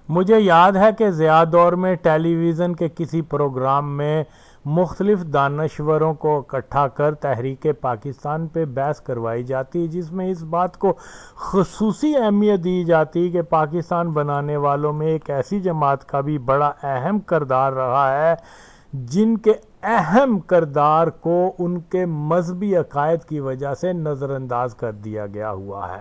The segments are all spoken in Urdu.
مجھے یاد ہے کہ ضیاء دور میں ٹیلی ویژن کے کسی پروگرام میں مختلف دانشوروں کو اکٹھا کر تحریک پاکستان پہ بحث کروائی جاتی، جس میں اس بات کو خصوصی اہمیت دی جاتی کہ پاکستان بنانے والوں میں ایک ایسی جماعت کا بھی بڑا اہم کردار رہا ہے جن کے اہم کردار کو ان کے مذہبی عقائد کی وجہ سے نظر انداز کر دیا گیا ہوا ہے۔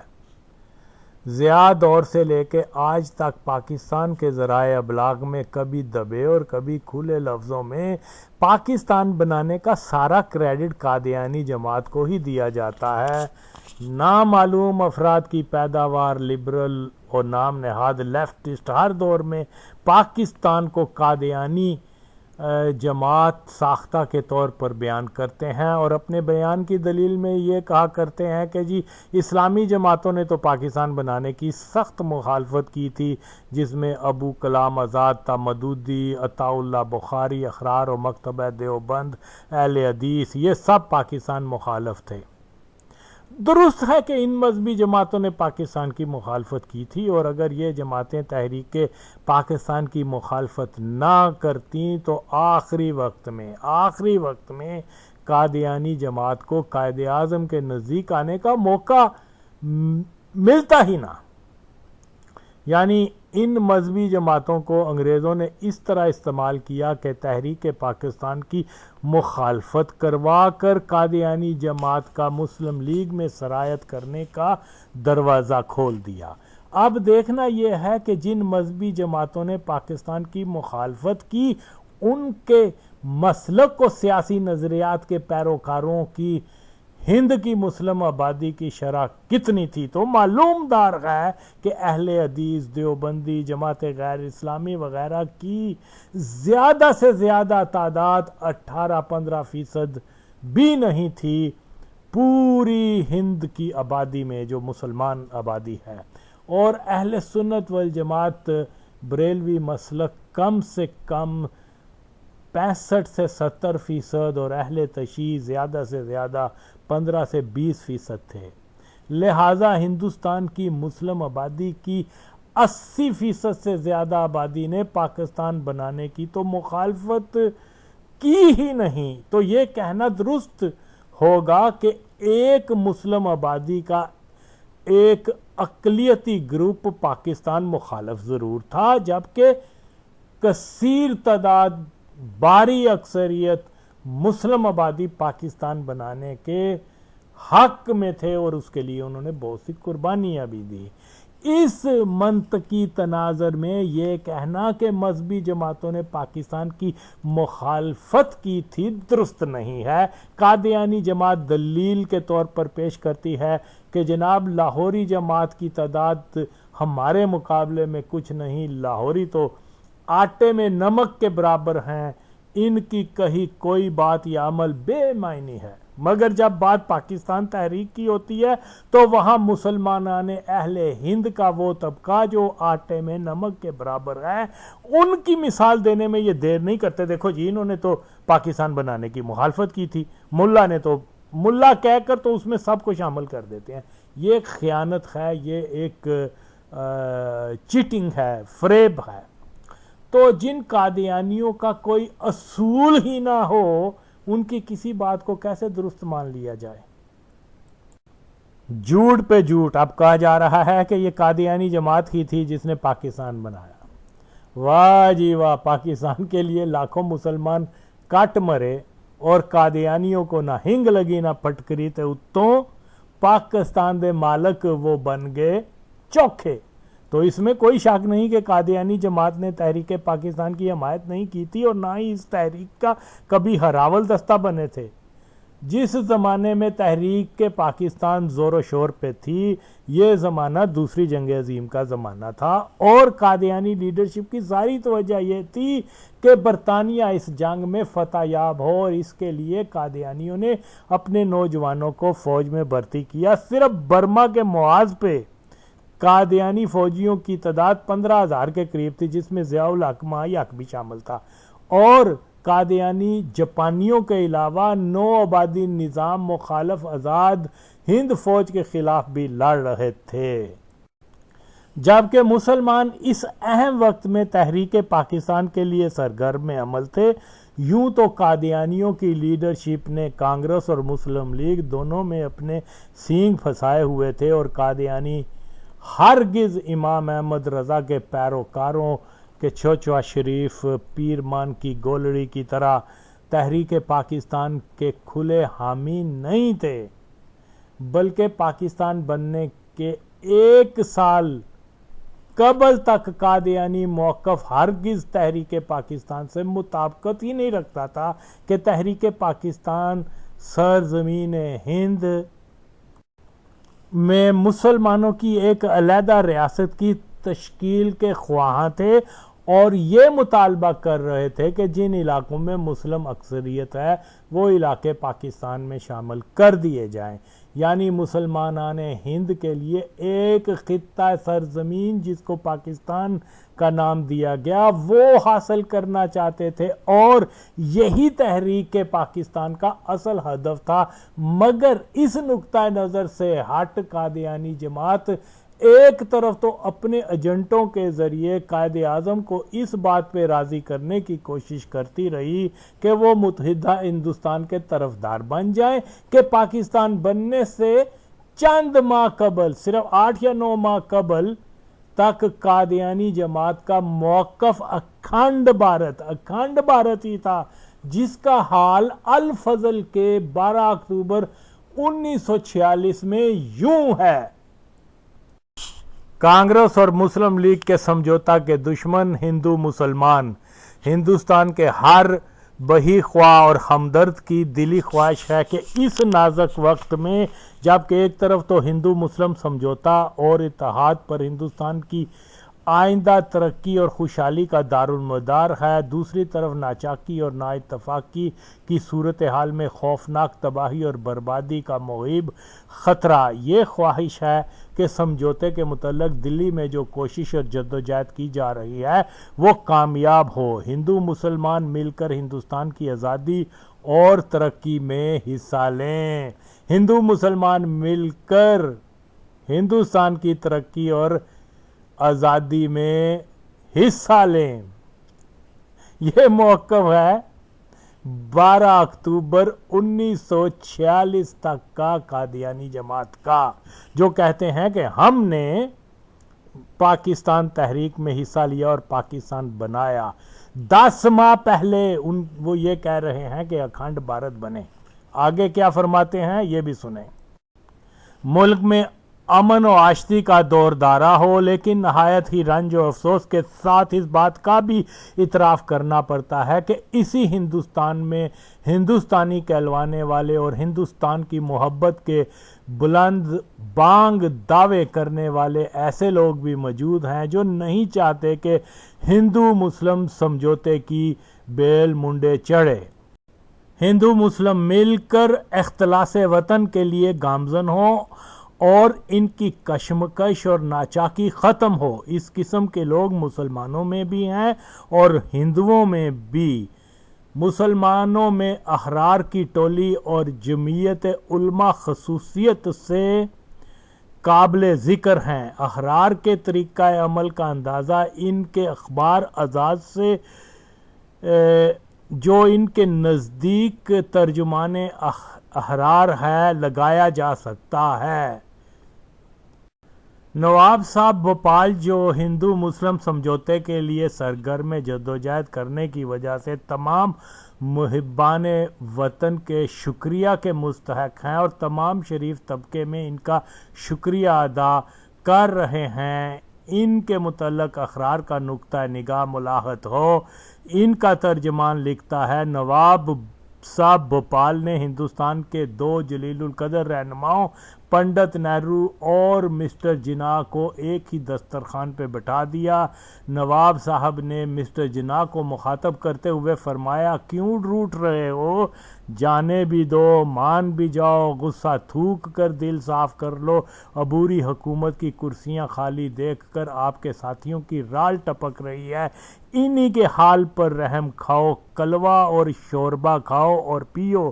ضیاء دور سے لے کے آج تک پاکستان کے ذرائع ابلاغ میں کبھی دبے اور کبھی کھلے لفظوں میں پاکستان بنانے کا سارا کریڈٹ قادیانی جماعت کو ہی دیا جاتا ہے۔ نامعلوم افراد کی پیداوار لبرل اور نام نہاد لیفٹسٹ ہر دور میں پاکستان کو قادیانی جماعت ساختہ کے طور پر بیان کرتے ہیں اور اپنے بیان کی دلیل میں یہ کہا کرتے ہیں کہ جی اسلامی جماعتوں نے تو پاکستان بنانے کی سخت مخالفت کی تھی، جس میں ابو کلام آزاد، مودودی، عطا اللہ بخاری، احرار و مکتبہ دیوبند، اہل حدیث، یہ سب پاکستان مخالف تھے۔ درست ہے کہ ان مذہبی جماعتوں نے پاکستان کی مخالفت کی تھی، اور اگر یہ جماعتیں تحریک پاکستان کی مخالفت نہ کرتیں تو آخری وقت میں قادیانی جماعت کو قائد اعظم کے نزدیک آنے کا موقع ملتا ہی نہ۔ یعنی ان مذہبی جماعتوں کو انگریزوں نے اس طرح استعمال کیا کہ تحریک پاکستان کی مخالفت کروا کر قادیانی جماعت کا مسلم لیگ میں سرایت کرنے کا دروازہ کھول دیا۔ اب دیکھنا یہ ہے کہ جن مذہبی جماعتوں نے پاکستان کی مخالفت کی، ان کے مسلک و سیاسی نظریات کے پیروکاروں کی ہند کی مسلم آبادی کی شرح کتنی تھی، تو معلوم دار ہے کہ اہل حدیث، دیوبندی، جماعت غیر اسلامی وغیرہ کی زیادہ سے زیادہ تعداد 18-15% بھی نہیں تھی پوری ہند کی آبادی میں جو مسلمان آبادی ہے، اور اہل سنت والجماعت بریلوی مسلک کم سے کم 65 سے 70% اور اہل تشیع زیادہ سے زیادہ 15 سے 20% تھے۔ لہٰذا ہندوستان کی مسلم آبادی کی 80% سے زیادہ آبادی نے پاکستان بنانے کی تو مخالفت کی ہی نہیں، تو یہ کہنا درست ہوگا کہ ایک مسلم آبادی کا ایک اقلیتی گروپ پاکستان مخالف ضرور تھا، جبکہ کثیر تعداد باری اکثریت مسلم آبادی پاکستان بنانے کے حق میں تھے، اور اس کے لیے انہوں نے بہت سی قربانیاں بھی دی۔ اس منطقی تناظر میں یہ کہنا کہ مذہبی جماعتوں نے پاکستان کی مخالفت کی تھی درست نہیں ہے۔ قادیانی جماعت دلیل کے طور پر پیش کرتی ہے کہ جناب لاہوری جماعت کی تعداد ہمارے مقابلے میں کچھ نہیں، لاہوری تو آٹے میں نمک کے برابر ہیں، ان کی کہی کوئی بات یا عمل بے معنی ہے۔ مگر جب بات پاکستان تحریک کی ہوتی ہے تو وہاں مسلمانان اہل ہند کا وہ طبقہ جو آٹے میں نمک کے برابر ہے، ان کی مثال دینے میں یہ دیر نہیں کرتے۔ دیکھو جی، انہوں نے تو پاکستان بنانے کی مخالفت کی تھی، ملا کہہ کر تو اس میں سب کو شامل کر دیتے ہیں۔ یہ ایک خیانت ہے، یہ ایک چیٹنگ ہے، فریب ہے۔ تو جن قادیانیوں کا کوئی اصول ہی نہ ہو، ان کی کسی بات کو کیسے درست مان لیا جائے؟ جھوٹ پہ جھوٹ اب کہا جا رہا ہے کہ یہ قادیانی جماعت ہی تھی جس نے پاکستان بنایا۔ واہ جی واہ، پاکستان کے لیے لاکھوں مسلمان کٹ مرے اور قادیانیوں کو نہ ہنگ لگی نہ پھٹکری، تے اتوں پاکستان دے مالک وہ بن گئے چوکھے۔ تو اس میں کوئی شک نہیں کہ قادیانی جماعت نے تحریک پاکستان کی حمایت نہیں کی تھی، اور نہ ہی اس تحریک کا کبھی ہراول دستہ بنے تھے۔ جس زمانے میں تحریک کے پاکستان زور و شور پہ تھی، یہ زمانہ دوسری جنگ عظیم کا زمانہ تھا، اور قادیانی لیڈرشپ کی ساری توجہ یہ تھی کہ برطانیہ اس جنگ میں فتح یاب ہو، اور اس کے لیے قادیانیوں نے اپنے نوجوانوں کو فوج میں بھرتی کیا۔ صرف برما کے محاذ پہ قادیانی فوجیوں کی تعداد 15,000 کے قریب تھی، جس میں ضیاء الحق ماہی حق بھی شامل تھا، اور قادیانی جاپانیوں کے علاوہ نو آبادی نظام مخالف آزاد ہند فوج کے خلاف بھی لڑ رہے تھے۔ جبکہ مسلمان اس اہم وقت میں تحریک پاکستان کے لیے سرگرم عمل تھے۔ یوں تو قادیانیوں کی لیڈرشپ نے کانگریس اور مسلم لیگ دونوں میں اپنے سینگ پھنسائے ہوئے تھے، اور قادیانی ہرگز امام احمد رضا کے پیروکاروں کے چوچوا شریف پیرمان کی گولڑی کی طرح تحریک پاکستان کے کھلے حامی نہیں تھے، بلکہ پاکستان بننے کے 1 سال قبل تک قادیانی موقف ہرگز تحریک پاکستان سے مطابقت ہی نہیں رکھتا تھا کہ تحریک پاکستان سرزمین ہند میں مسلمانوں کی ایک علیحدہ ریاست کی تشکیل کے خواہاں تھے، اور یہ مطالبہ کر رہے تھے کہ جن علاقوں میں مسلم اکثریت ہے وہ علاقے پاکستان میں شامل کر دیے جائیں، یعنی مسلمانان ہند کے لیے ایک خطہ سرزمین جس کو پاکستان کا نام دیا گیا وہ حاصل کرنا چاہتے تھے، اور یہی تحریک پاکستان کا اصل ہدف تھا۔ مگر اس نقطہ نظر سے ہٹ قادیانی جماعت ایک طرف تو اپنے ایجنٹوں کے ذریعے قائد اعظم کو اس بات پہ راضی کرنے کی کوشش کرتی رہی کہ وہ متحدہ ہندوستان کے طرفدار بن جائیں، کہ پاکستان بننے سے چند ماہ قبل، صرف 8 یا 9 ماہ قبل تک قادیانی جماعت کا موقف اکھنڈ بھارت ہی تھا، جس کا حال الفضل کے 12 اکتوبر 1946 میں یوں ہے۔ کانگریس اور مسلم لیگ کے سمجھوتا کے دشمن ہندو مسلمان، ہندوستان کے ہر بہی خواہ اور ہمدرد کی دلی خواہش ہے کہ اس نازک وقت میں جبکہ ایک طرف تو ہندو مسلم سمجھوتا اور اتحاد پر ہندوستان کی آئندہ ترقی اور خوشحالی کا دارالمدار ہے، دوسری طرف ناچاکی اور نا اتفاقی کی صورتحال میں خوفناک تباہی اور بربادی کا مہیب خطرہ۔ یہ خواہش ہے کہ سمجھوتے کے متعلق دلی میں جو کوشش اور جدوجہد کی جا رہی ہے وہ کامیاب ہو، ہندو مسلمان مل کر ہندوستان کی آزادی اور ترقی میں حصہ لیں، ہندو مسلمان مل کر ہندوستان کی ترقی اور آزادی میں حصہ لیں۔ یہ موقف ہے 12 اکتوبر 1946 تک کا قادیانی جماعت کا، جو کہتے ہیں کہ ہم نے پاکستان تحریک میں حصہ لیا اور پاکستان بنایا۔ 10 ماہ پہلے وہ یہ کہہ رہے ہیں کہ اکھنڈ بھارت بنے۔ آگے کیا فرماتے ہیں یہ بھی سنیں۔ ملک میں امن و آشتی کا دور دارا ہو، لیکن نہایت ہی رنج و افسوس کے ساتھ اس بات کا بھی اعتراف کرنا پڑتا ہے کہ اسی ہندوستان میں ہندوستانی کہلوانے والے اور ہندوستان کی محبت کے بلند بانگ دعوے کرنے والے ایسے لوگ بھی موجود ہیں جو نہیں چاہتے کہ ہندو مسلم سمجھوتے کی بیل منڈے چڑھے، ہندو مسلم مل کر اختلاس وطن کے لیے گامزن ہوں اور ان کی کشمکش اور ناچاکی ختم ہو۔ اس قسم کے لوگ مسلمانوں میں بھی ہیں اور ہندوؤں میں بھی۔ مسلمانوں میں احرار کی ٹولی اور جمعیت علماء خصوصیت سے قابل ذکر ہیں۔ احرار کے طریقہ عمل کا اندازہ ان کے اخبار اعزاز سے جو ان کے نزدیک ترجمان احرار ہے لگایا جا سکتا ہے۔ نواب صاحب بھوپال جو ہندو مسلم سمجھوتے کے لیے سرگرم جدوجہد کرنے کی وجہ سے تمام محبان وطن کے شکریہ کے مستحق ہیں اور تمام شریف طبقے میں ان کا شکریہ ادا کر رہے ہیں، ان کے متعلق اخبار کا نقطہ نگاہ ملاحظ ہو۔ ان کا ترجمان لکھتا ہے، نواب صاحب بھوپال نے ہندوستان کے 2 جلیل القدر رہنماؤں پنڈت نہرو اور مسٹر جناح کو ایک ہی دسترخوان پہ بٹھا دیا۔ نواب صاحب نے مسٹر جناح کو مخاطب کرتے ہوئے فرمایا، کیوں روٹ رہے ہو؟ جانے بھی دو، مان بھی جاؤ، غصہ تھوک کر دل صاف کر لو۔ عبوری حکومت کی کرسیاں خالی دیکھ کر آپ کے ساتھیوں کی رال ٹپک رہی ہے، انہی کے حال پر رحم کھاؤ، کلوا اور شوربہ کھاؤ اور پیو۔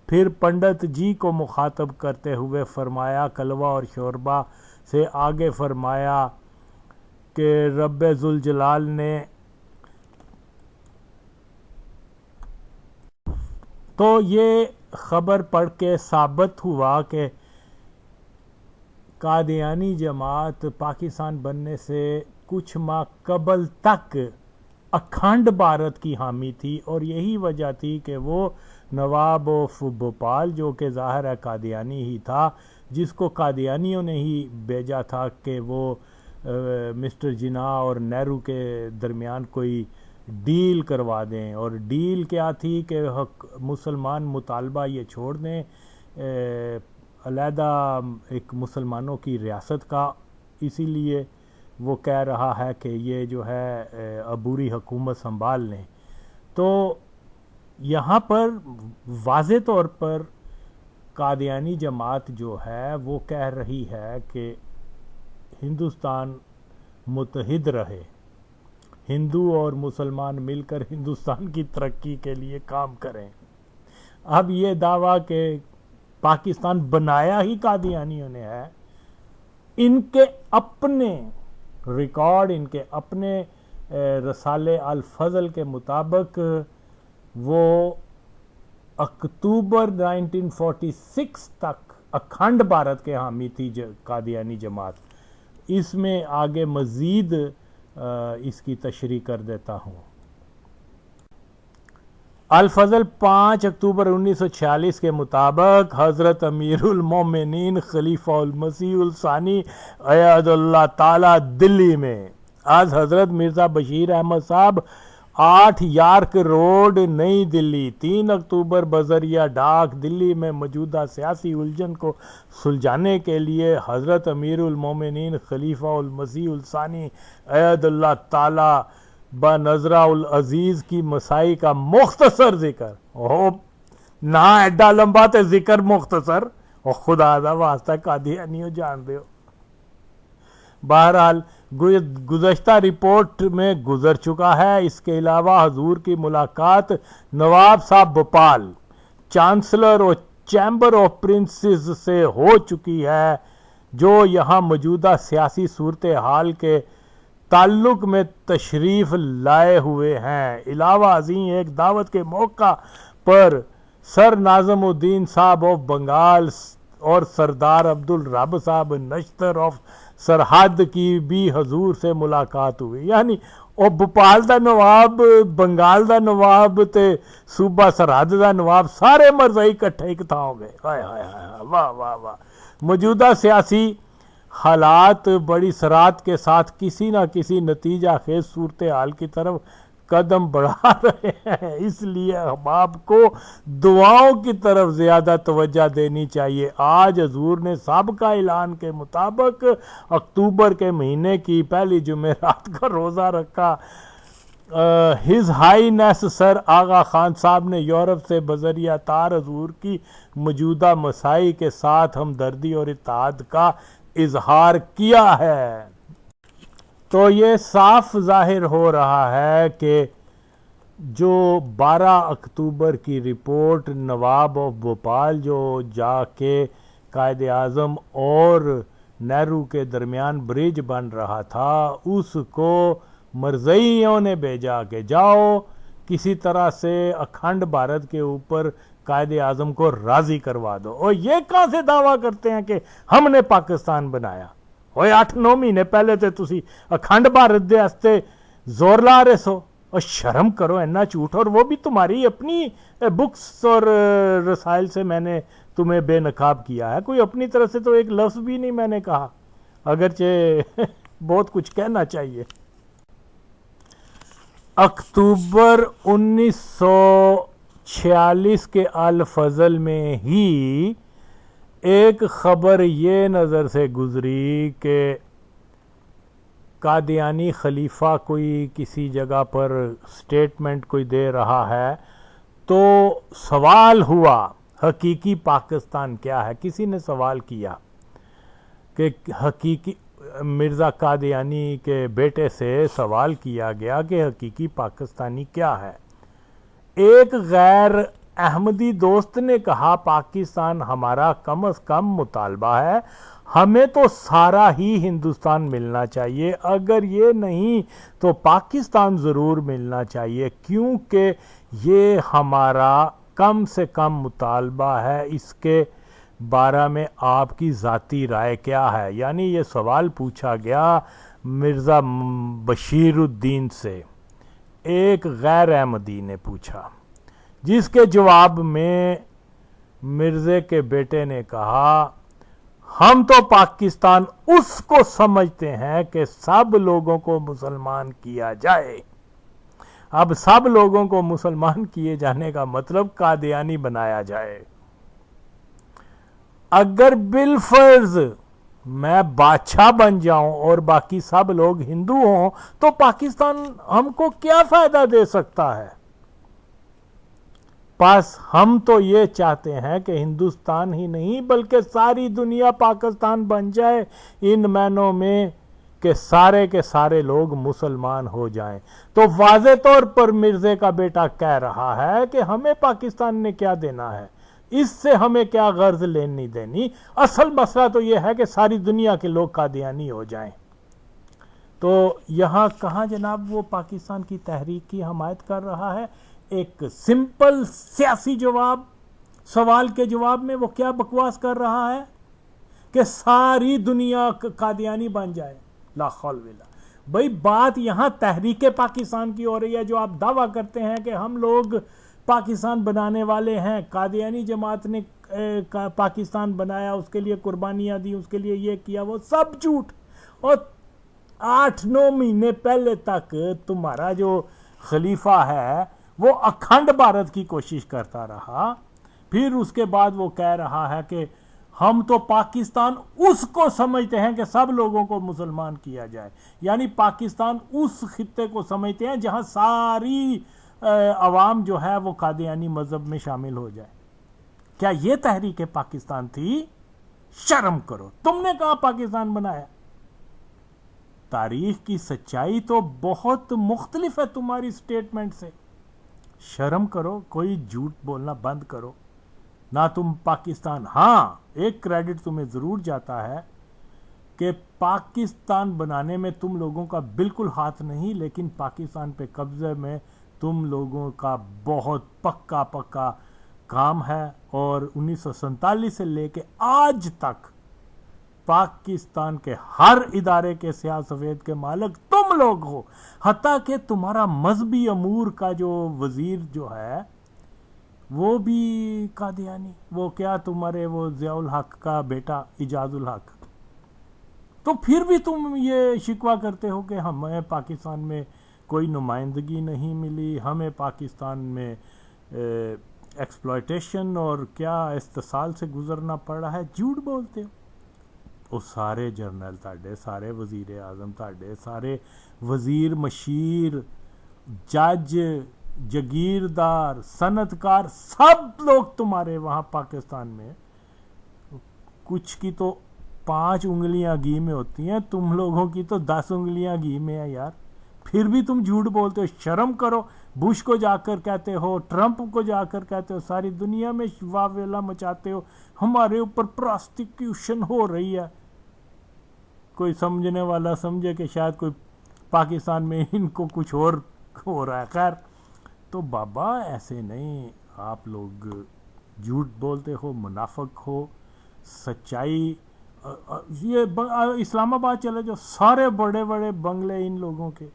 پھر پنڈت جی کو مخاطب کرتے ہوئے فرمایا، کلوا اور شوربہ سے آگے فرمایا، کہ رب ذوالجلال نے تو یہ خبر پڑھ کے ثابت ہوا کہ قادیانی جماعت پاکستان بننے سے کچھ ماہ قبل تک اکھنڈ بھارت کی حامی تھی، اور یہی وجہ تھی کہ وہ نواب آف بھوپال جو کہ ظاہر ہے قادیانی ہی تھا، جس کو قادیانیوں نے ہی بھیجا تھا کہ وہ مسٹر جناح اور نہرو کے درمیان کوئی ڈیل کروا دیں، اور ڈیل کیا تھی کہ مسلمان مطالبہ یہ چھوڑ دیں علیحدہ ایک مسلمانوں کی ریاست کا، اسی لیے وہ کہہ رہا ہے کہ یہ جو ہے عبوری حکومت سنبھال لیں۔ تو یہاں پر واضح طور پر قادیانی جماعت جو ہے وہ کہہ رہی ہے کہ ہندوستان متحد رہے، ہندو اور مسلمان مل کر ہندوستان کی ترقی کے لیے کام کریں۔ اب یہ دعویٰ کہ پاکستان بنایا ہی قادیانیوں نے ہے، ان کے اپنے ریکارڈ، ان کے اپنے رسالے الفضل کے مطابق وہ اکتوبر 1946 تک اکھنڈ بھارت کے حامی تھی قادیانی جماعت۔ اس میں آگے مزید اس کی تشریح کر دیتا ہوں۔ الفضل 5 اکتوبر 1946 کے مطابق حضرت امیر المومنین خلیفہ المسیح الثانی ایاد اللہ تعالی دلی میں آج حضرت مرزا بشیر احمد صاحب 8 یارک روڈ نئی دلی 3 اکتوبر بذریعہ ڈاک دلی میں موجودہ سیاسی الجھن کو سلجھانے کے لیے حضرت امیر المومنین خلیفہ المسیح الثانی ایاد اللہ تعالی بنظرہ العزیز کی مسائی کا مختصر ذکر ہو، نہ ایڈا لمبا تے ذکر مختصر، اور خدا دا واسطہ قادیانیوں جان دے ہو۔ بہرحال گزشتہ رپورٹ میں گزر چکا ہے۔ اس کے علاوہ حضور کی ملاقات نواب صاحب بھوپال، چانسلر اور چیمبر آف پرنسز سے ہو چکی ہے، جو یہاں موجودہ سیاسی صورتحال کے تعلق میں تشریف لائے ہوئے ہیں۔ علاوہ ازیں ایک دعوت کے موقع پر سر ناظم الدین صاحب آف بنگال اور سردار عبدالرب صاحب نشتر آف سرحد کی بھی حضور سے ملاقات ہوئی، یعنی او بھوپال دا نواب، بنگال دا نواب تے صوبہ سرحد دا نواب سارے مرزائی کٹھے ایک تھا ہو گئے۔ ہائے ہائے ہائے، واہ واہ واہ۔ موجودہ سیاسی حالات بڑی سرعت کے ساتھ کسی نہ کسی نتیجہ خیز صورتحال کی طرف قدم بڑھا رہے ہیں، اس لیے احباب کو دعاؤں کی طرف زیادہ توجہ دینی چاہیے۔ آج حضور نے سابقہ اعلان کے مطابق اکتوبر کے مہینے کی پہلی جمعرات کا روزہ رکھا۔ ہز ہائینس سر آغا خان صاحب نے یورپ سے بذریعہ تار حضور کی موجودہ مسائی کے ساتھ ہمدردی اور اتحاد کا اظہار کیا ہے۔ تو یہ صاف ظاہر ہو رہا ہے کہ جو 12 اکتوبر کی رپورٹ نواب آف بھوپال جو جا کے قائد اعظم اور نہرو کے درمیان برج بن رہا تھا، اس کو مرزائیوں نے بھیجا کہ جاؤ کسی طرح سے اکھنڈ بھارت کے اوپر قائد اعظم کو راضی کروا دو۔ اور یہ کہاں سے دعویٰ کرتے ہیں کہ ہم نے پاکستان بنایا؟ ہوئے 8-9 مہینے پہلے تے تسی اکھنڈ بھارت دے ہستے زور لا رہے سو، اور شرم کرو اینا جھوٹ، اور وہ بھی تمہاری اپنی بکس اور رسائل سے میں نے تمہیں بے نقاب کیا ہے۔ کوئی اپنی طرف سے تو ایک لفظ بھی نہیں میں نے کہا، اگرچہ بہت کچھ کہنا چاہیے۔ اکتوبر 1946 کے الفضل میں ہی ایک خبر یہ نظر سے گزری کہ قادیانی خلیفہ کوئی کسی جگہ پر سٹیٹمنٹ کوئی دے رہا ہے، تو سوال ہوا حقیقی پاکستان کیا ہے؟ کسی نے سوال کیا کہ حقیقی مرزا قادیانی کے بیٹے سے سوال کیا گیا کہ حقیقی پاکستانی کیا ہے؟ ایک غیر احمدی دوست نے کہا پاکستان ہمارا کم از کم مطالبہ ہے، ہمیں تو سارا ہی ہندوستان ملنا چاہیے، اگر یہ نہیں تو پاکستان ضرور ملنا چاہیے، کیونکہ یہ ہمارا کم سے کم مطالبہ ہے۔ اس کے بارے میں آپ کی ذاتی رائے کیا ہے؟ یعنی یہ سوال پوچھا گیا مرزا بشیر الدین سے، ایک غیر احمدی نے پوچھا، جس کے جواب میں مرزے کے بیٹے نے کہا ہم تو پاکستان اس کو سمجھتے ہیں کہ سب لوگوں کو مسلمان کیا جائے۔ اب سب لوگوں کو مسلمان کیے جانے کا مطلب قادیانی بنایا جائے۔ اگر بالفرض میں بادشاہ بن جاؤں اور باقی سب لوگ ہندو ہوں تو پاکستان ہم کو کیا فائدہ دے سکتا ہے؟ بس ہم تو یہ چاہتے ہیں کہ ہندوستان ہی نہیں بلکہ ساری دنیا پاکستان بن جائے، ان معنوں میں کہ سارے کے سارے لوگ مسلمان ہو جائیں۔ تو واضح طور پر مرزے کا بیٹا کہہ رہا ہے کہ ہمیں پاکستان نے کیا دینا ہے، اس سے ہمیں کیا غرض لینی دینی، اصل مسئلہ تو یہ ہے کہ ساری دنیا کے لوگ قادیانی ہو جائیں۔ تو یہاں کہاں جناب وہ پاکستان کی تحریک کی حمایت کر رہا ہے؟ ایک سمپل سیاسی جواب، سوال کے جواب میں وہ کیا بکواس کر رہا ہے کہ ساری دنیا قادیانی بن جائے۔ لا حول ولا بھائی، بات یہاں تحریک پاکستان کی ہو رہی ہے، جو آپ دعویٰ کرتے ہیں کہ ہم لوگ پاکستان بنانے والے ہیں، قادیانی جماعت نے پاکستان بنایا، اس کے لیے قربانیاں دی، اس کے لیے یہ کیا، وہ سب جھوٹ۔ اور 8-9 مہینے پہلے تک تمہارا جو خلیفہ ہے وہ اکھنڈ بھارت کی کوشش کرتا رہا، پھر اس کے بعد وہ کہہ رہا ہے کہ ہم تو پاکستان اس کو سمجھتے ہیں کہ سب لوگوں کو مسلمان کیا جائے، یعنی پاکستان اس خطے کو سمجھتے ہیں جہاں ساری عوام جو ہے وہ قادیانی مذہب میں شامل ہو جائے۔ کیا یہ تحریک پاکستان تھی؟ شرم کرو، تم نے کہاں پاکستان بنایا؟ تاریخ کی سچائی تو بہت مختلف ہے تمہاری سٹیٹمنٹ سے۔ شرم کرو، کوئی جھوٹ بولنا بند کرو۔ نہ تم پاکستان، ہاں ایک کریڈٹ تمہیں ضرور جاتا ہے کہ پاکستان بنانے میں تم لوگوں کا بالکل ہاتھ نہیں، لیکن پاکستان پہ قبضے میں تم لوگوں کا بہت پکا کام ہے، اور 1947 سے لے کے آج تک پاکستان کے ہر ادارے کے سیاہ سفید کے مالک تم لوگ ہو، حتیٰ کہ تمہارا مذہبی امور کا جو وزیر جو ہے وہ بھی قادیانی، وہ کیا تمہارے وہ ضیاء الحق کا بیٹا اعجاز الحق۔ تو پھر بھی تم یہ شکوہ کرتے ہو کہ ہمیں پاکستان میں کوئی نمائندگی نہیں ملی، ہمیں پاکستان میں ایکسپلائٹیشن اور کیا استحصال سے گزرنا پڑا ہے۔ جھوٹ بولتے ہو۔ وہ سارے جرنل تاڑے، سارے وزیر اعظم تاڑے، سارے وزیر مشیر، جج، جگیردار، صنعتکار، سب لوگ تمہارے وہاں پاکستان میں، کچھ کی تو 5 انگلیاں گھی میں ہوتی ہیں، تم لوگوں کی تو 10 انگلیاں گھی میں ہیں یار، پھر بھی تم جھوٹ بولتے ہو۔ شرم کرو، بش کو جا کر کہتے ہو، ٹرمپ کو جا کر کہتے ہو، ساری دنیا میں واویلا مچاتے ہو، ہمارے اوپر پراسٹیکیوشن ہو رہی ہے۔ کوئی سمجھنے والا سمجھے کہ شاید کوئی پاکستان میں ان کو کچھ اور ہو رہا ہے۔ خیر، تو بابا ایسے نہیں، آپ لوگ جھوٹ بولتے ہو، منافق ہو۔ سچائی، یہ اسلام آباد چلے جو سارے بڑے بڑے بنگلے ان لوگوں کے،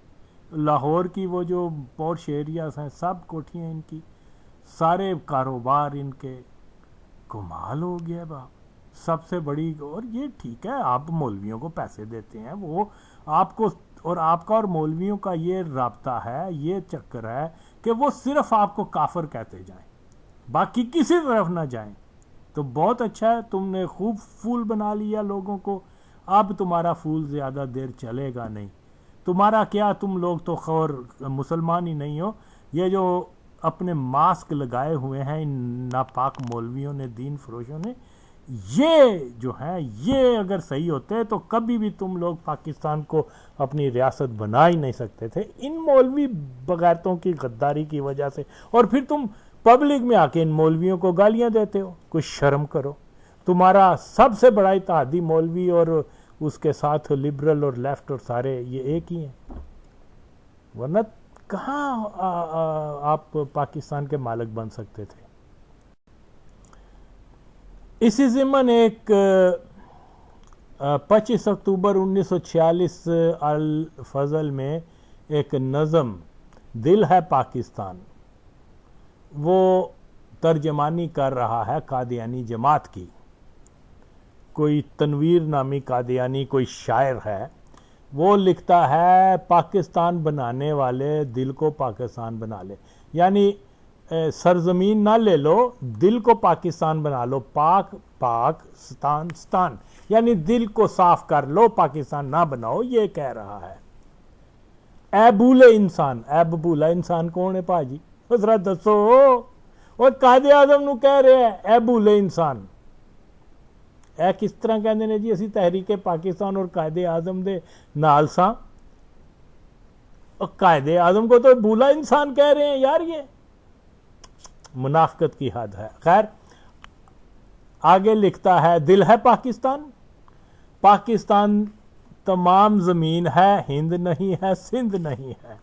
لاہور کی وہ جو پورش ایریاز ہیں سب کوٹھیاں ان کی، سارے کاروبار ان کے، کمال ہو گیا باپ، سب سے بڑی۔ اور یہ ٹھیک ہے آپ مولویوں کو پیسے دیتے ہیں، وہ آپ کو، اور آپ کا اور مولویوں کا یہ رابطہ ہے، یہ چکر ہے کہ وہ صرف آپ کو کافر کہتے جائیں، باقی کسی طرف نہ جائیں۔ تو بہت اچھا ہے، تم نے خوب پھول بنا لیا لوگوں کو، اب تمہارا پھول زیادہ دیر چلے گا نہیں۔ تمہارا کیا، تم لوگ تو خور مسلمان ہی نہیں ہو، یہ جو اپنے ماسک لگائے ہوئے ہیں ان ناپاک مولویوں نے، دین فروشوں نے، یہ جو ہیں یہ اگر صحیح ہوتے تو کبھی بھی تم لوگ پاکستان کو اپنی ریاست بنا ہی نہیں سکتے تھے، ان مولوی بغیرتوں کی غداری کی وجہ سے۔ اور پھر تم پبلک میں آ کے ان مولویوں کو گالیاں دیتے ہو؟ کچھ شرم کرو. تمہارا سب سے بڑا اتحادی مولوی اور اس کے ساتھ لبرل اور لیفٹ اور سارے یہ ایک ہی ہیں، ورنہ کہاں آپ پاکستان کے مالک بن سکتے تھے. اسی ضمن ایک 25 اکتوبر 1946 الفضل میں ایک نظم دل ہے پاکستان، وہ ترجمانی کر رہا ہے قادیانی جماعت کی. کوئی تنویر نامی قادیانی کوئی شاعر ہے، وہ لکھتا ہے پاکستان بنانے والے دل کو پاکستان بنا لے، یعنی سرزمین نہ لے لو، دل کو پاکستان بنا لو. پاک پاک ستان ستان، یعنی دل کو صاف کر لو، پاکستان نہ بناؤ، یہ کہہ رہا ہے. اے بھولے انسان، اے بھولا انسان کون ہے پاجی؟ ذرا دسو. اور قائد اعظم نو کہہ رہے ہیں اے بھولے انسان. اے کس طرح کہندے نے جی اسی تحریک پاکستان اور قائد اعظم دے نال ساں؟ اور قائد اعظم کو تو بھولا انسان کہہ رہے ہیں یار، یہ منافقت کی حد ہے. خیر، آگے لکھتا ہے دل ہے پاکستان، پاکستان تمام زمین ہے، ہند نہیں ہے، سندھ نہیں ہے،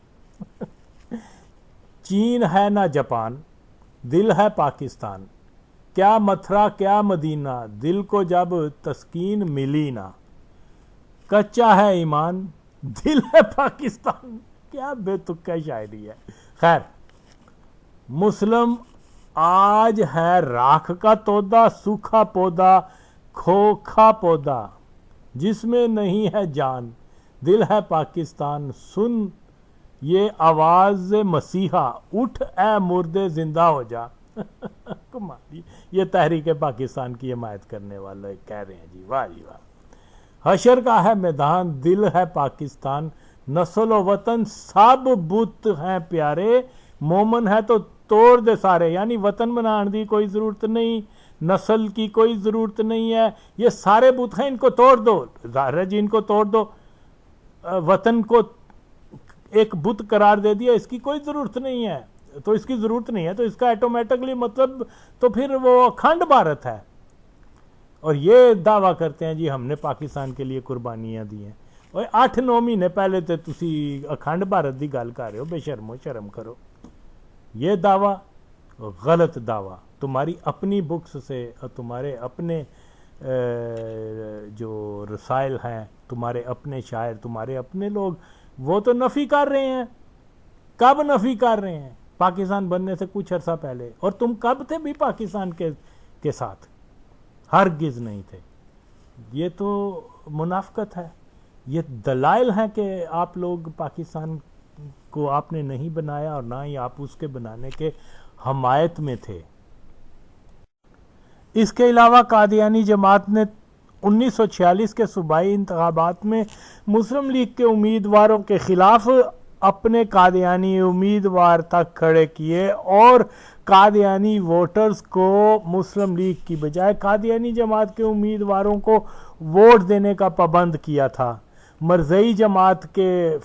چین ہے نہ جاپان، دل ہے پاکستان. کیا متھرا کیا مدینہ، دل کو جب تسکین ملی نہ. کچا ہے ایمان، دل ہے پاکستان. کیا بے تکا شاعری ہے. خیر، مسلم آج ہے راکھ کا تودا، سوکھا پودا کھوکھا پودا، جس میں نہیں ہے جان، دل ہے پاکستان. سن یہ آواز مسیحا، اٹھ اے مردے زندہ ہو جا. کمالی، یہ تحریک پاکستان کی حمایت کرنے والے کہہ رہے ہیں جی. واہ جی واہ. حشر کا ہے میدان، دل ہے پاکستان. نسل و وطن سب بت ہیں پیارے، مومن ہے تو توڑ دے سارے. یعنی وطن بنان دی کوئی ضرورت نہیں، نسل کی کوئی ضرورت نہیں ہے، یہ سارے بت ہیں، ان کو توڑ دو. ظاہر ہے جی ان کو توڑ دو. وطن کو ایک بت قرار دے دیا، اس کی کوئی ضرورت نہیں ہے، تو اس کی ضرورت نہیں ہے تو اس کا ایٹومیٹکلی مطلب تو پھر وہ اکھنڈ بھارت ہے. اور یہ دعویٰ کرتے ہیں جی ہم نے پاکستان کے لیے قربانیاں دی ہیں. اور 8-9 مہینے پہلے تو تسی اکھنڈ بھارت دی گل کر رہے ہو. بے شرمو شرم کرو. یہ دعویٰ غلط دعویٰ، تمہاری اپنی بکس سے اور تمہارے اپنے جو رسائل ہیں، تمہارے اپنے شاعر، تمہارے اپنے لوگ، وہ تو نفی کر رہے ہیں. کب نفی کر رہے ہیں؟ پاکستان بننے سے کچھ عرصہ پہلے. اور تم کب تھے بھی پاکستان کے ساتھ؟ ہرگز نہیں تھے. یہ تو منافقت ہے. یہ دلائل ہیں کہ آپ لوگ پاکستان کو آپ نے نہیں بنایا اور نہ ہی آپ اس کے بنانے کے حمایت میں تھے. اس کے علاوہ قادیانی جماعت نے 1946 کے صوبائی انتخابات میں مسلم لیگ کے امیدواروں کے خلاف اپنے قادیانی امیدوار تک کھڑے کیے اور قادیانی ووٹرز کو مسلم لیگ کی بجائے قادیانی جماعت کے امیدواروں کو ووٹ دینے کا پابند کیا تھا. مرزئی جماعت کے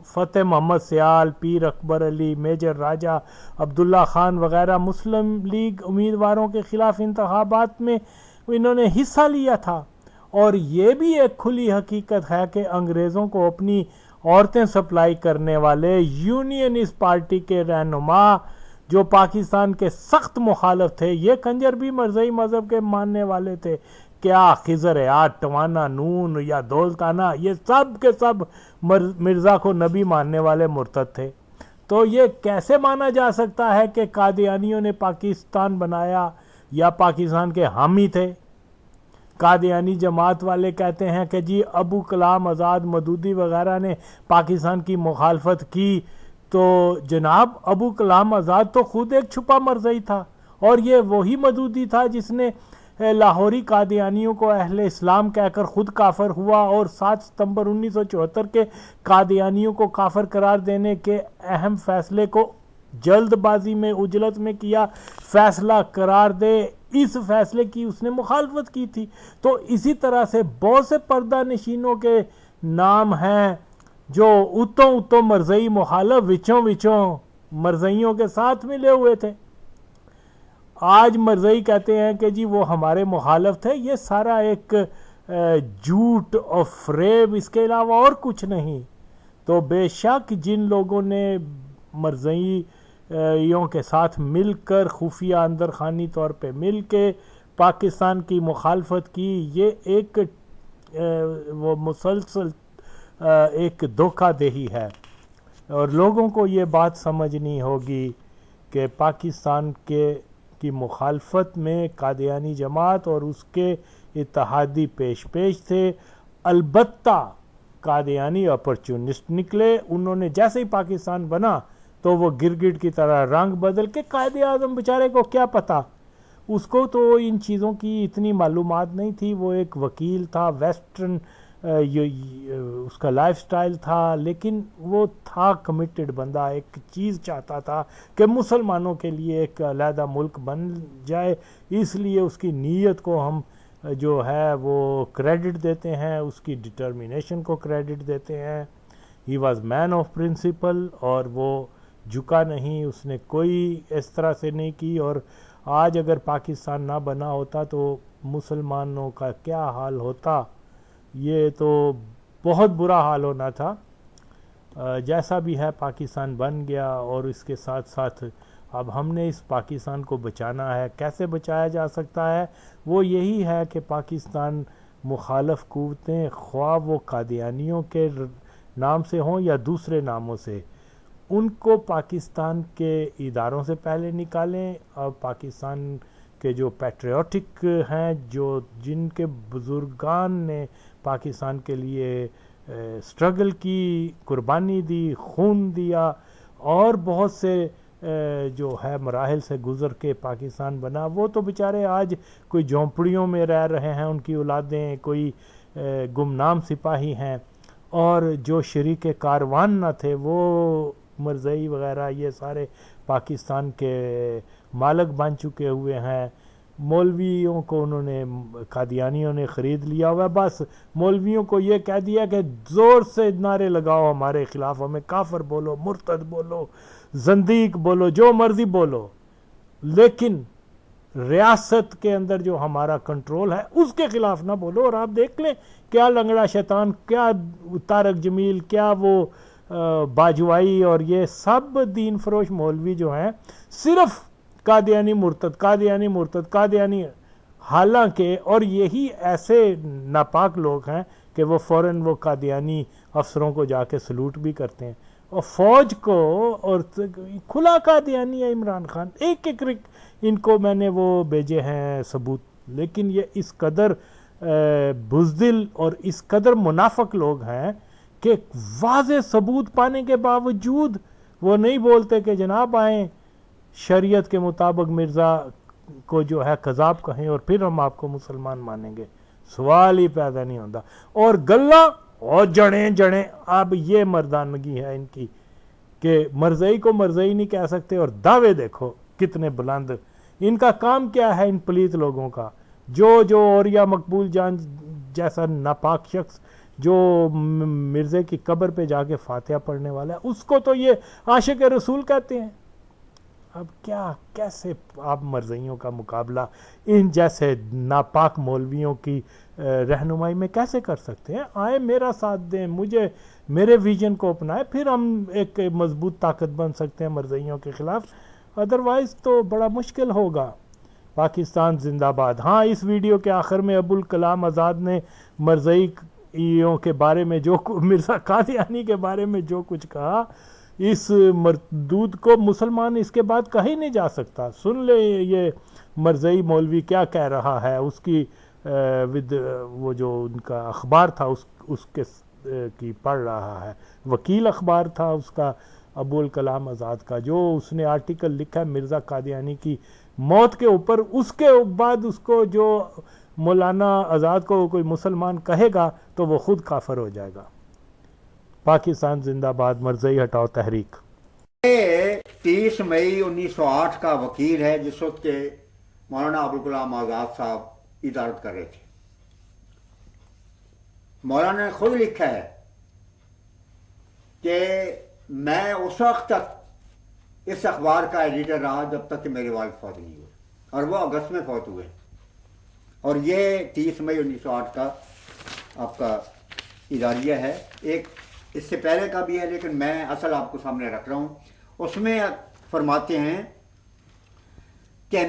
فتح محمد سیال، پیر اکبر علی، میجر راجہ، عبداللہ خان وغیرہ مسلم لیگ امیدواروں کے خلاف انتخابات میں انہوں نے حصہ لیا تھا. اور یہ بھی ایک کھلی حقیقت ہے کہ انگریزوں کو اپنی عورتیں سپلائی کرنے والے یونینسٹ پارٹی کے رہنما جو پاکستان کے سخت مخالف تھے، یہ کنجر بھی مرزئی مذہب کے ماننے والے تھے. کیا خضر یاد، ٹوانا، نون یا دولتانہ، یہ سب کے سب مرزا کو نبی ماننے والے مرتد تھے. تو یہ کیسے مانا جا سکتا ہے کہ قادیانیوں نے پاکستان بنایا یا پاکستان کے حامی تھے؟ قادیانی جماعت والے کہتے ہیں کہ جی ابو کلام آزاد، مودودی وغیرہ نے پاکستان کی مخالفت کی. تو جناب ابو کلام آزاد تو خود ایک چھپا مرزئی تھا، اور یہ وہی مودودی تھا جس نے لاہوری قادیانیوں کو اہل اسلام کہہ کر خود کافر ہوا اور 7 ستمبر 1974 کے قادیانیوں کو کافر قرار دینے کے اہم فیصلے کو جلد بازی میں عجلت میں کیا فیصلہ قرار دے. اس فیصلے کی اس نے مخالفت کی تھی. تو اسی طرح سے بہت سے پردہ نشینوں کے نام ہیں جو اتوں مرزئی مخالف وچوں مرزئیوں کے ساتھ ملے ہوئے تھے. آج مرزائی کہتے ہیں کہ جی وہ ہمارے مخالف تھے. یہ سارا ایک جھوٹ اور فریب، اس کے علاوہ اور کچھ نہیں. تو بے شک جن لوگوں نے مرزائیوں کے ساتھ مل کر خفیہ اندر خانی طور پہ مل کے پاکستان کی مخالفت کی، یہ ایک وہ مسلسل ایک دھوکہ دہی ہے. اور لوگوں کو یہ بات سمجھنی ہوگی کہ پاکستان کی مخالفت میں قادیانی جماعت اور اس کے اتحادی پیش تھے. البتہ قادیانی اپرچونسٹ نکلے. انہوں نے جیسے ہی پاکستان بنا تو وہ گرگٹ کی طرح رنگ بدل کے، قائد اعظم بیچارے کو کیا پتہ، اس کو تو ان چیزوں کی اتنی معلومات نہیں تھی. وہ ایک وکیل تھا، ویسٹرن اس کا لائف سٹائل تھا، لیکن وہ تھا کمیٹڈ بندہ. ایک چیز چاہتا تھا کہ مسلمانوں کے لیے ایک علیحدہ ملک بن جائے. اس لیے اس کی نیت کو ہم جو ہے وہ کریڈٹ دیتے ہیں، اس کی ڈٹرمینیشن کو کریڈٹ دیتے ہیں. He was man of principle, اور وہ جھکا نہیں. اس نے کوئی اس طرح سے نہیں کی. اور آج اگر پاکستان نہ بنا ہوتا تو مسلمانوں کا کیا حال ہوتا، یہ تو بہت برا حال ہونا تھا. جیسا بھی ہے پاکستان بن گیا، اور اس کے ساتھ ساتھ اب ہم نے اس پاکستان کو بچانا ہے. کیسے بچایا جا سکتا ہے؟ وہ یہی ہے کہ پاکستان مخالف قوتیں، خواہ وہ قادیانیوں کے نام سے ہوں یا دوسرے ناموں سے، ان کو پاکستان کے اداروں سے پہلے نکالیں. اور پاکستان کے جو پیٹریوٹک ہیں، جن کے بزرگان نے پاکستان کے لیے سٹرگل کی، قربانی دی، خون دیا، اور بہت سے جو ہے مراحل سے گزر کے پاکستان بنا، وہ تو بیچارے آج کوئی جھونپڑیوں میں رہ رہے ہیں. ان کی اولادیں کوئی گمنام سپاہی ہیں. اور جو شریک کاروان نہ تھے، وہ مرزائی وغیرہ یہ سارے پاکستان کے مالک بن چکے ہوئے ہیں. مولویوں کو انہوں نے، قادیانیوں نے خرید لیا ہوا. بس مولویوں کو یہ کہہ دیا کہ زور سے نعرے لگاؤ ہمارے خلاف، ہمیں کافر بولو، مرتد بولو، زندیق بولو، جو مرضی بولو، لیکن ریاست کے اندر جو ہمارا کنٹرول ہے اس کے خلاف نہ بولو. اور آپ دیکھ لیں کیا لنگڑا شیطان، کیا طارق جمیل، کیا وہ باجوائی، اور یہ سب دین فروش مولوی جو ہیں صرف قادیانی مرتد، قادیانی مرتد، قادیانی. حالانکہ اور یہی ایسے ناپاک لوگ ہیں کہ وہ فوراً وہ قادیانی افسروں کو جا کے سلوٹ بھی کرتے ہیں، اور فوج کو، اور کھلا قادیانی ہے عمران خان. ایک ایک ان کو میں نے وہ بھیجے ہیں ثبوت. لیکن یہ اس قدر بزدل اور اس قدر منافق لوگ ہیں کہ واضح ثبوت پانے کے باوجود وہ نہیں بولتے کہ جناب آئیں شریعت کے مطابق مرزا کو جو ہے قذاب کہیں اور پھر ہم آپ کو مسلمان مانیں گے. سوال ہی پیدا نہیں ہوتا. اور گلہ اور جڑیں. اب یہ مردانگی ہے ان کی کہ مرزائی کو مرزائی نہیں کہہ سکتے، اور دعوے دیکھو کتنے بلند. ان کا کام کیا ہے ان پلیت لوگوں کا؟ جو اور یا مقبول جان جیسا ناپاک شخص جو مرزے کی قبر پہ جا کے فاتحہ پڑھنے والا ہے، اس کو تو یہ عاشق رسول کہتے ہیں. اب کیسے آپ مرزائیوں کا مقابلہ ان جیسے ناپاک مولویوں کی رہنمائی میں کیسے کر سکتے ہیں؟ آئے میرا ساتھ دیں، میرے ویژن کو اپنائیں، پھر ہم ایک مضبوط طاقت بن سکتے ہیں مرزائیوں کے خلاف. ادروائز تو بڑا مشکل ہوگا. پاکستان زندہ باد. ہاں، اس ویڈیو کے آخر میں ابوالکلام آزاد نے مرزائیوں کے بارے میں مرزا قادیانی کے بارے میں جو کچھ کہا، اس مردود کو مسلمان اس کے بعد کہیں نہیں جا سکتا. سن لے یہ مرزائی مولوی کیا کہہ رہا ہے. اس کی وہ جو ان کا اخبار تھا اس کے کی پڑھ رہا ہے. وکیل اخبار تھا اس کا، ابوالکلام آزاد کا، جو اس نے آرٹیکل لکھا ہے مرزا قادیانی کی موت کے اوپر. اس کے بعد اس کو جو مولانا آزاد کو کوئی مسلمان کہے گا تو وہ خود کافر ہو جائے گا. پاکستان زندہ باد. مرزائی ہٹاؤ تحریک. 30 مئی 1908 کا وکیل ہے جس وقت کے مولانا ابوالکلام آزاد صاحب ادارت کر رہے تھے. مولانا نے خود لکھا ہے کہ میں اس وقت تک اس اخبار کا ایڈیٹر رہا جب تک کہ میرے والد فوت نہیں ہوئے. اور وہ اگست میں فوت ہوئے. اور یہ 30 مئی 1908 کا آپ کا اداریہ ہے. ایک اس سے پہلے کا بھی ہے لیکن میں اصل آپ کو سامنے رکھ رہا ہوں. اس میں فرماتے ہیں کہ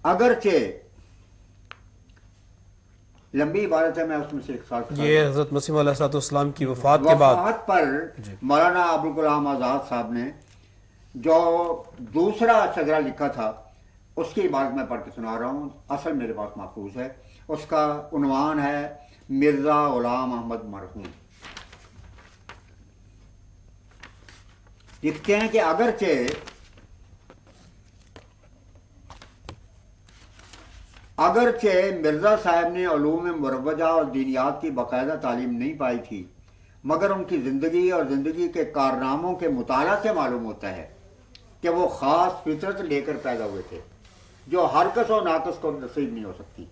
اگرچہ لمبی عبارت ہے, میں اس میں سے ایک ساتھ یہ حضرت مسیح علیہ السلام کی وفات کے بعد وفات پر مولانا ابوالکلام آزاد صاحب نے جو دوسرا شجرہ لکھا تھا اس کی عبارت میں پڑھ کے سنا رہا ہوں, اصل میرے پاس محفوظ ہے. اس کا عنوان ہے مرزا غلام احمد مرحوم. لکھتے ہیں کہ اگرچہ مرزا صاحب نے علوم مروجہ اور دینیات کی باقاعدہ تعلیم نہیں پائی تھی, مگر ان کی زندگی اور زندگی کے کارناموں کے مطالعہ سے معلوم ہوتا ہے کہ وہ خاص فطرت لے کر پیدا ہوئے تھے جو ہر کس و ناقص کو نصیب نہیں ہو سکتی.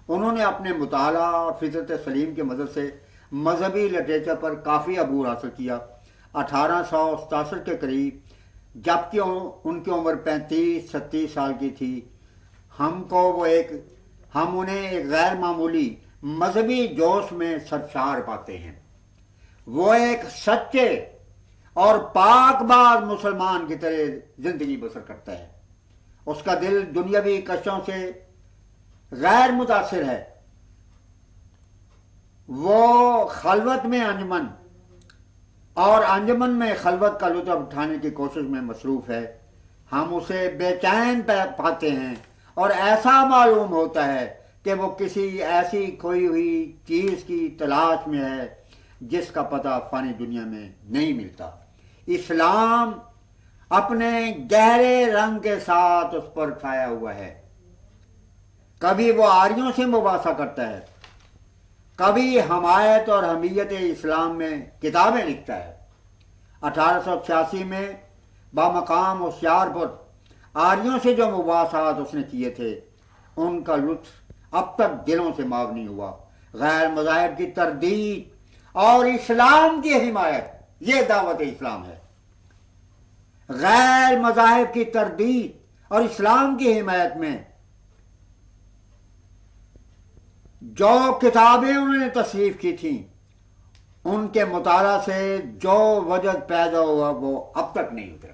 انہوں نے اپنے مطالعہ اور فطرت سلیم کی مدد سے مذہبی لٹریچر پر کافی عبور حاصل کیا. 1867 کے قریب جبکہ ان کی عمر 35-36 سال کی تھی, ہم انہیں ایک غیر معمولی مذہبی جوش میں سرشار پاتے ہیں. وہ ایک سچے اور پاک باز مسلمان کی طرح زندگی بسر کرتا ہے. اس کا دل دنیاوی کشوں سے غیر متاثر ہے. وہ خلوت میں انجمن اور انجمن میں خلوت کا لطف اٹھانے کی کوشش میں مصروف ہے. ہم اسے بے چین پاتے ہیں اور ایسا معلوم ہوتا ہے کہ وہ کسی ایسی کھوئی ہوئی چیز کی تلاش میں ہے جس کا پتہ فانی دنیا میں نہیں ملتا. اسلام اپنے گہرے رنگ کے ساتھ اس پر چھایا ہوا ہے. کبھی وہ آریوں سے مباحثہ کرتا ہے, کبھی حمایت اور حمیت اسلام میں کتابیں لکھتا ہے. 1886 میں بامقام ہوشیارپور آریوں سے جو مباحثات اس نے کیے تھے ان کا لطف اب تک دلوں سے ماغ نہیں ہوا. غیر مذاہب کی تردید اور اسلام کی حمایت, یہ دعوت اسلام ہے. غیر مذاہب کی تردید اور اسلام کی حمایت میں جو کتابیں انہوں نے تصنیف کی تھیں ان کے مطالعہ سے جو وجد پیدا ہوا وہ اب تک نہیں اترا.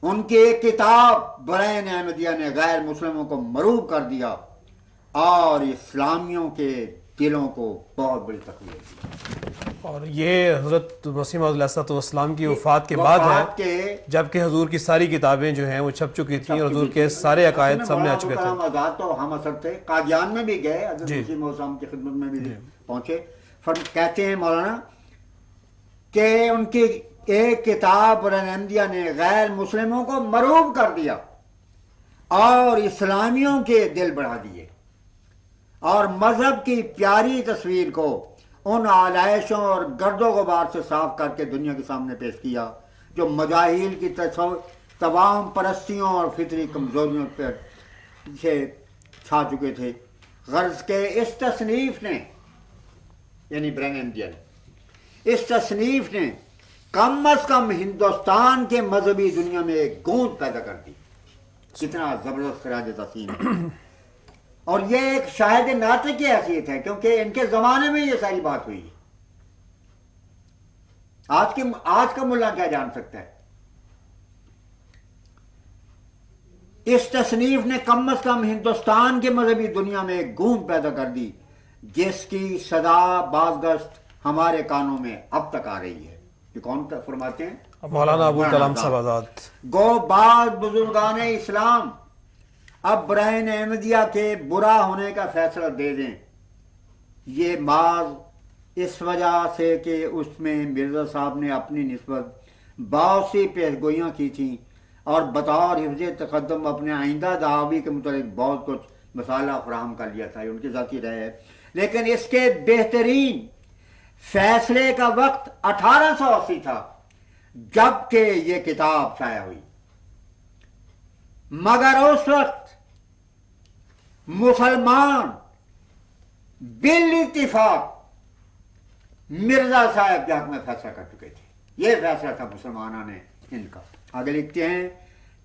ان کی ایک کتاب برائن احمدیہ نے غیر مسلموں کو مروب کر دیا اور اسلامیوں کے دلوں کو بہت بڑی تقویت دی. اور یہ حضرت مسیح علیہ السلام کی وفات کے بعد ہے جبکہ حضور کی ساری کتابیں جو ہیں وہ چھپ چکی تھیں اور حضور کے سارے عقائد سامنے آ چکے تھے. آزاد تو ہم اثر تھے, قادیان میں بھی گئے, حضرت مسیح موسم کی خدمت میں بھی پہنچے. کہتے ہیں مولانا کہ ان کی ایک کتاب برائن احمدیہ نے غیر مسلموں کو مروب کر دیا اور اسلامیوں کے دل بڑھا دیے اور مذہب کی پیاری تصویر کو ان آلائشوں اور گرد و غبار سے صاف کر کے دنیا کے سامنے پیش کیا جو مجاہیل کی تمام پرستیوں اور فطری کمزوریوں پر سے چھا چکے تھے. غرض کے اس تصنیف نے, یعنی برائن احمدیہ نے, اس تصنیف نے کم از کم ہندوستان کے مذہبی دنیا میں ایک گونج پیدا کر دی. کتنا زبردست خراج تحسین ہے. اور یہ ایک شاہد ناطق کی حیثیت ہے کیونکہ ان کے زمانے میں یہ ساری بات ہوئی. آج کا ملا کیا جان سکتا ہے. اس تصنیف نے کم از کم ہندوستان کے مذہبی دنیا میں ایک گونج پیدا کر دی جس کی صدا بازگشت ہمارے کانوں میں اب تک آ رہی ہے. یہ کون فرماتے ہیں؟ مولانا ابوالکلام صاحب آزاد. گو بعض بزرگان اسلام اب برائن احمدیہ کے برا ہونے کا فیصلہ دے دیں. یہ بعض اس وجہ سے کہ اس میں مرزا صاحب نے اپنی نسبت بہت سی پیشگوئیاں کی تھیں اور بطور حفظ تقدم اپنے آئندہ دعاوی کے متعلق بہت کچھ مسالہ فراہم کر لیا تھا. ان کی ذاتی رائے ہے. لیکن اس کے بہترین فیصلے کا وقت 1880 تھا جبکہ یہ کتاب شائع ہوئی. مگر اس وقت مسلمان بالاتفاق مرزا صاحب کے حق میں فیصلہ کر چکے تھے. یہ فیصلہ تھا مسلمانوں نے ان کا. آگے لکھتے ہیں